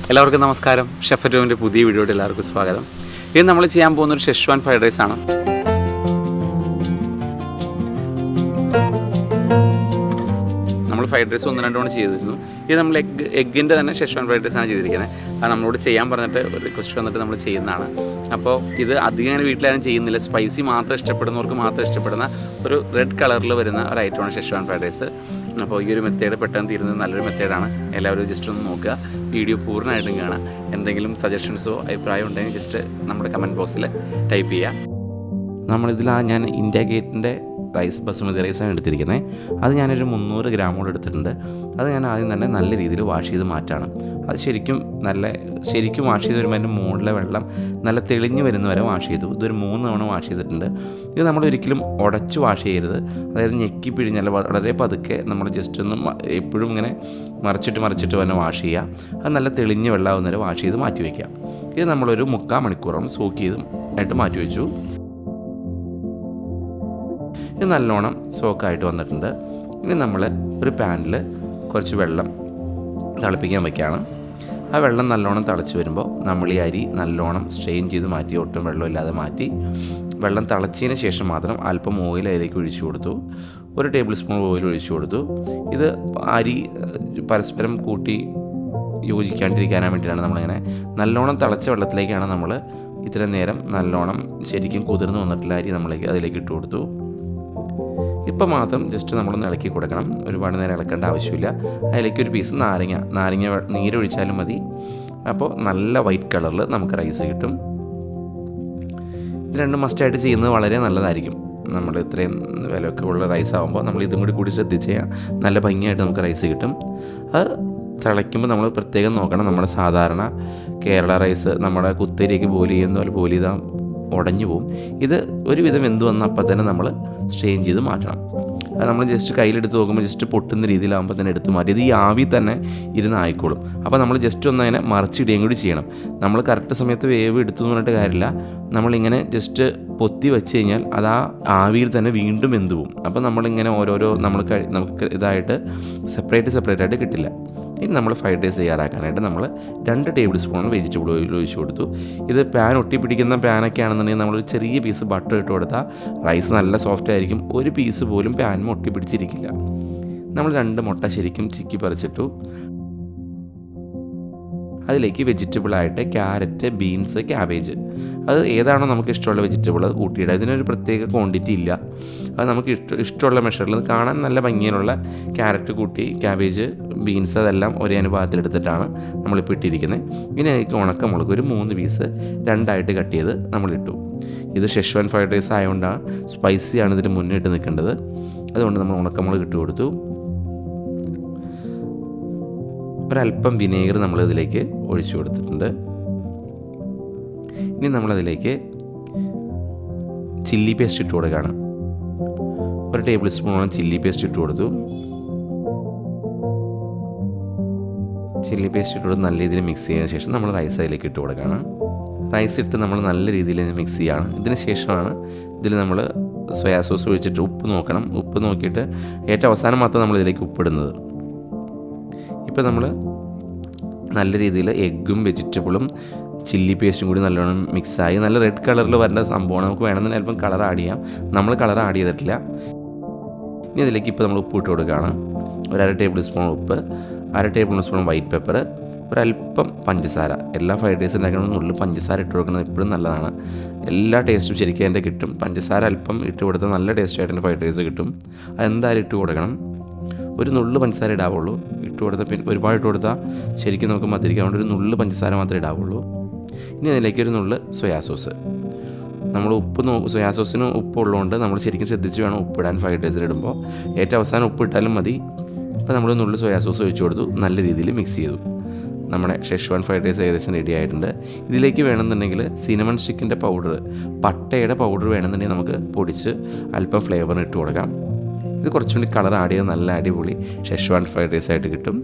എല്ലാവർക്കും നമസ്കാരം. ഷെഫ് ടോമിൻ്റെ പുതിയ വീഡിയോയിൽ എല്ലാവർക്കും സ്വാഗതം. ഇത് നമ്മൾ ചെയ്യാൻ പോകുന്നൊരു ഷെഷ്വാൻ ഫ്രൈഡ് റൈസ് ആണ്. നമ്മൾ ഫ്രൈഡ് റൈസ് 1-2 തവണ ചെയ്തിരുന്നു. ഇത് നമ്മൾ എഗ്ഗിൻ്റെ തന്നെ ഷെഷ്വാൻ ഫ്രൈഡ് റൈസാണ് ചെയ്തിരിക്കുന്നത്. അത് നമ്മളോട് ചെയ്യാൻ പറഞ്ഞിട്ട് ഒരു റിക്വസ്റ്റ് വന്നിട്ട് നമ്മൾ ചെയ്യുന്നതാണ്. അപ്പോൾ ഇത് അധികം അങ്ങനെ വീട്ടിലാരും ചെയ്യുന്നില്ല. സ്പൈസി മാത്രം ഇഷ്ടപ്പെടുന്നവർക്ക് മാത്രം ഇഷ്ടപ്പെടുന്ന ഒരു റെഡ് കളറിൽ വരുന്ന ഒരു ഐറ്റമാണ് ഷെഷ്വാൻ ഫ്രൈഡ് റൈസ്. അപ്പോൾ ഈ ഒരു മെത്തേഡ് പെട്ടെന്ന് തീരുന്നത് നല്ലൊരു മെത്തേഡാണ്. എല്ലാവരും ജസ്റ്റ് ഒന്ന് നോക്കുക, വീഡിയോ പൂർണ്ണമായിട്ടും കാണാം. എന്തെങ്കിലും സജഷൻസോ അഭിപ്രായം ഉണ്ടെങ്കിൽ ജസ്റ്റ് നമ്മുടെ കമൻറ്റ് ബോക്സിൽ ടൈപ്പ് ചെയ്യുക. ഞാൻ ഇന്ത്യ ഗേറ്റിൻ്റെ ബസുമതി റൈസാണ് എടുത്തിരിക്കുന്നത്. അത് ഞാനൊരു 300 ഗ്രാമോട് എടുത്തിട്ടുണ്ട്. അത് ഞാൻ ആദ്യം തന്നെ നല്ല രീതിയിൽ വാഷ് ചെയ്ത് മാറ്റാണ്. അത് ശരിക്കും വാഷ് ചെയ്ത് വരുമ്പോൾ അതിൻ്റെ മുകളിലെ വെള്ളം നല്ല തെളിഞ്ഞ് വരുന്നവരെ വാഷ് ചെയ്തു. ഇതൊരു 3 തവണ വാഷ് ചെയ്തിട്ടുണ്ട്. ഇത് നമ്മളൊരിക്കലും ഉടച്ച് വാഷ് ചെയ്യരുത്. അതായത് ഞെക്കി പിഴിഞ്ഞാൽ വളരെ പതുക്കെ നമ്മൾ ജസ്റ്റ് ഒന്ന് എപ്പോഴും ഇങ്ങനെ മറിച്ചിട്ട് തന്നെ വാഷ് ചെയ്യുക. അത് നല്ല തെളിഞ്ഞ് വെള്ളമാവുന്നവരെ വാഷ് ചെയ്ത് മാറ്റി വയ്ക്കുക. ഇത് നമ്മളൊരു 3/4 മണിക്കൂറോളം സോക്ക് ചെയ്തും മാറ്റി വെച്ചു. ഇത് നല്ലോണം സോക്കായിട്ട് വന്നിട്ടുണ്ട്. ഇനി നമ്മൾ ഒരു പാനിൽ കുറച്ച് വെള്ളം തിളപ്പിക്കാൻ വയ്ക്കുകയാണ്. ആ വെള്ളം നല്ലോണം തിളച്ച് വരുമ്പോൾ നമ്മൾ ഈ അരി നല്ലോണം സ്ട്രെയിൻ ചെയ്ത് മാറ്റി, ഒട്ടും വെള്ളമില്ലാതെ മാറ്റി, വെള്ളം തിളച്ചതിന് ശേഷം മാത്രം അല്പം ഓയിൽ അതിലേക്ക് ഒഴിച്ചു കൊടുത്തു. 1 ടേബിൾ സ്പൂൺ ഓയിൽ ഒഴിച്ചു കൊടുത്തു. ഇത് അരി പരസ്പരം കൂട്ടി യോജിക്കാണ്ടിരിക്കാനാൻ വേണ്ടിയിട്ടാണ് നമ്മളിങ്ങനെ നല്ലോണം തിളച്ച വെള്ളത്തിലേക്കാണ് നമ്മൾ ഇത്രയും നേരം നല്ലോണം ശരിക്കും കുതിർന്ന് വന്നിട്ടുള്ള അരി അതിലേക്ക് ഇട്ട് കൊടുത്തു. ഇപ്പം മാത്രം ജസ്റ്റ് നമ്മളൊന്ന് ഇളക്കി കൊടുക്കണം. ഒരുപാട് നേരം ഇളക്കേണ്ട ആവശ്യമില്ല. അതിലേക്ക് ഒരു പീസ് നാരങ്ങ നീരൊഴിച്ചാലും മതി. അപ്പോൾ നല്ല വൈറ്റ് കളറിൽ നമുക്ക് റൈസ് കിട്ടും. ഇത് രണ്ടും മസ്റ്റായിട്ട് ചെയ്യുന്നത് വളരെ നല്ലതായിരിക്കും. നമ്മൾ ഇത്രയും വിലയൊക്കെ ഉള്ള റൈസ് ആകുമ്പോൾ നമ്മൾ ഇതും കൂടി ശ്രദ്ധിച്ച് ചെയ്യാം. നല്ല ഭംഗിയായിട്ട് നമുക്ക് റൈസ് കിട്ടും. അത് തിളയ്ക്കുമ്പോൾ നമ്മൾ പ്രത്യേകം നോക്കണം. നമ്മുടെ സാധാരണ കേരള റൈസ് നമ്മുടെ കുത്തരിയൊക്കെ ബോയിൽ ചെയ്യുന്ന പോലെ ബോയിൽ ചെയ്താൽ ഉടഞ്ഞു പോവും. ഇത് ഒരുവിധം എന്ത് വന്നാൽ അപ്പം തന്നെ നമ്മൾ സ്ട്രെയിൻ ചെയ്ത് മാറ്റണം. അത് നമ്മൾ ജസ്റ്റ് കയ്യിലെടുത്ത് നോക്കുമ്പോൾ ജസ്റ്റ് പൊട്ടുന്ന രീതിയിലാകുമ്പോൾ തന്നെ എടുത്ത് മാറ്റി. ഇത് ഈ ആവി തന്നെ ഇരുന്ന് ആയിക്കോളും. അപ്പോൾ നമ്മൾ ജസ്റ്റ് ഒന്ന് അതിനെ മറിച്ചിടുകയും കൂടി ചെയ്യണം. നമ്മൾ കറക്റ്റ് സമയത്ത് വേവ് എടുത്തു എന്ന് പറഞ്ഞിട്ട് കാര്യമില്ല. നമ്മളിങ്ങനെ ജസ്റ്റ് പൊത്തി വെച്ച് കഴിഞ്ഞാൽ അത് ആ ആവിയിൽ തന്നെ വീണ്ടും വെന്ത് പോവും. അപ്പോൾ നമ്മളിങ്ങനെ ഓരോരോ നമുക്ക് ഇതായിട്ട് സെപ്പറേറ്റ് ആയിട്ട് കിട്ടില്ല. ഇനി നമ്മൾ ഫ്രൈഡ് റൈസ് തയ്യാറാക്കാനായിട്ട് നമ്മൾ 2 ടേബിൾ സ്പൂൺ വെജിറ്റബിൾ ഓയിൽ ഒഴിച്ച് കൊടുത്തു. ഇത് പാൻ ഒട്ടിപ്പിടിക്കുന്ന പാനൊക്കെ ആണെന്നുണ്ടെങ്കിൽ നമ്മളൊരു ചെറിയ പീസ് ബട്ടർ ഇട്ട് കൊടുത്താൽ റൈസ് നല്ല സോഫ്റ്റ് ആയിരിക്കും. ഒരു പീസ് പോലും പാനും ഒട്ടിപ്പിടിച്ചിരിക്കില്ല. നമ്മൾ 2 മുട്ട ശരിക്കും ചിക്കി പറിച്ചിട്ടു. അതിലേക്ക് വെജിറ്റബിളായിട്ട് ക്യാരറ്റ്, ബീൻസ്, ക്യാബേജ്, അത് ഏതാണോ നമുക്ക് ഇഷ്ടമുള്ള വെജിറ്റബിൾ അത് കൂട്ടിയിടുക. ഇതിനൊരു പ്രത്യേക ക്വാണ്ടിറ്റി ഇല്ല. അത് നമുക്ക് ഇഷ്ടമുള്ള മെഷറിൽ കാണാൻ നല്ല ഭംഗിയിലുള്ള ക്യാരറ്റ് കൂട്ടി, ക്യാബേജ്, ബീൻസ് അതെല്ലാം ഒരേ അനുപാതത്തിലെടുത്തിട്ടാണ് നമ്മളിപ്പോൾ ഇട്ടിരിക്കുന്നത്. പിന്നെ അതിലേക്ക് ഉണക്കമുളക് ഒരു 3 പീസ് 2ആയിട്ട് കട്ട് ചെയ്ത് നമ്മളിട്ടു. ഇത് ഷെഷ്വാൻ ഫ്രൈഡ് റൈസ് ആയതുകൊണ്ടാണ് സ്പൈസിയാണ് ഇതിന് മുന്നിട്ട് നിൽക്കേണ്ടത്. അതുകൊണ്ട് നമ്മൾ ഉണക്കമുളക് ഇട്ട് കൊടുത്തു. ഒരല്പം വിനേഗർ നമ്മളിതിലേക്ക് ഒഴിച്ചു കൊടുത്തിട്ടുണ്ട്. ഇനി നമ്മളതിലേക്ക് ചില്ലി പേസ്റ്റ് ഇട്ട് കൊടുക്കുകയാണ്. 1 ടേബിൾ സ്പൂണോളം ചില്ലി പേസ്റ്റ് ഇട്ട് കൊടുത്തു. ചില്ലി പേസ്റ്റ് ഇട്ട് കൊടുത്ത് നല്ല രീതിയിൽ മിക്സ് ചെയ്തതിന് ശേഷം നമ്മൾ റൈസ് അതിലേക്ക് ഇട്ട് കൊടുക്കുകയാണ്. റൈസ് ഇട്ട് നമ്മൾ നല്ല രീതിയിൽ മിക്സ് ചെയ്യുകയാണ്. ഇതിന് ശേഷമാണ് ഇതിൽ നമ്മൾ സോയാ സോസ് ഒഴിച്ചിട്ട് ഉപ്പ് നോക്കണം. ഉപ്പ് നോക്കിയിട്ട് ഏറ്റവും അവസാനം മാത്രം നമ്മൾ ഇതിലേക്ക് ഉപ്പിടുന്നത്. ഇപ്പോൾ നമ്മൾ നല്ല രീതിയിൽ എഗ്ഗും വെജിറ്റബിളും ചില്ലി പേസ്റ്റും കൂടി നല്ലോണം മിക്സായി നല്ല റെഡ് കളറിൽ വരേണ്ട സംഭവമാണ്. നമുക്ക് വേണമെന്ന് അല്പം കളർ ആഡ് ചെയ്യാം. നമ്മൾ കളർ ആഡ് ചെയ്തിട്ടില്ല. ഇനി ഇതിലേക്ക് ഇപ്പോൾ നമ്മൾ ഉപ്പ് ഇട്ട് കൊടുക്കുകയാണ്. 1/2 ടേബിൾ സ്പൂൺ ഉപ്പ്, 1/2 ടേബിൾ സ്പൂൺ വൈറ്റ് പെപ്പർ, ഒരല്പം പഞ്ചസാര. എല്ലാ ഫ്രൈഡ് റൈസ് ഉണ്ടാക്കണമെന്ന് ഉള്ളിൽ പഞ്ചസാര ഇട്ട് കൊടുക്കുന്നത് എപ്പോഴും നല്ലതാണ്. എല്ലാ ടേസ്റ്റും ശരിക്കും അതിൻ്റെ കിട്ടും. പഞ്ചസാര അല്പം ഇട്ട് കൊടുത്താൽ നല്ല ടേസ്റ്റായിട്ട് എൻ്റെ ഫ്രൈഡ് റൈസ് കിട്ടും. അതെന്തായാലും ഇട്ട് കൊടുക്കണം. ഒരു നുള്ളു പഞ്ചസാര ഇടാവുള്ളൂ. ഇട്ട് കൊടുത്താൽ പിന്നെ ഒരുപാട് ഇട്ട് കൊടുത്താൽ ശരിക്കും നമുക്ക് മധുരിക്കാവുന്ന ഒരു നുള്ളു പഞ്ചസാര മാത്രമേ ഇടാവുള്ളൂ. ഇനി അതിലേക്ക് ഒരു നുള്ളു സോയാ സോസ്. നമ്മൾ സോയാ സോസിന് ഉപ്പ് ഉള്ളതുകൊണ്ട് നമ്മൾ ശരിക്കും ശ്രദ്ധിച്ച് വേണം ഉപ്പിടാൻ ഫ്രൈഡ് റൈസിലിടുമ്പോൾ. ഏറ്റവും അവസാനം ഉപ്പിട്ടാലും മതി. ഇപ്പോൾ നമ്മൾ നുള്ളു സോയാ സോസ് ഒഴിച്ചു കൊടുത്തു. നല്ല രീതിയിൽ മിക്സ് ചെയ്തു. നമ്മുടെ ഷെഷ്വാൻ ഫ്രൈഡ് റൈസ് ഏകദേശം റെഡി ആയിട്ടുണ്ട്. ഇതിലേക്ക് വേണമെന്നുണ്ടെങ്കിൽ സിനമൺ സ്റ്റിക്കിൻ്റെ പൗഡർ, പട്ടയുടെ പൗഡർ വേണമെന്നുണ്ടെങ്കിൽ നമുക്ക് പൊടിച്ച് അല്പം ഫ്ലേവറിന് ഇട്ട് കൊടുക്കാം. ഇത് കുറച്ചുകൂടി കളർ ആഡ് ചെയ്ത് നല്ല അടിപൊളി ഷെഷ്വാൻ ഫ്രൈഡ് റൈസ് ആയിട്ട് കിട്ടും.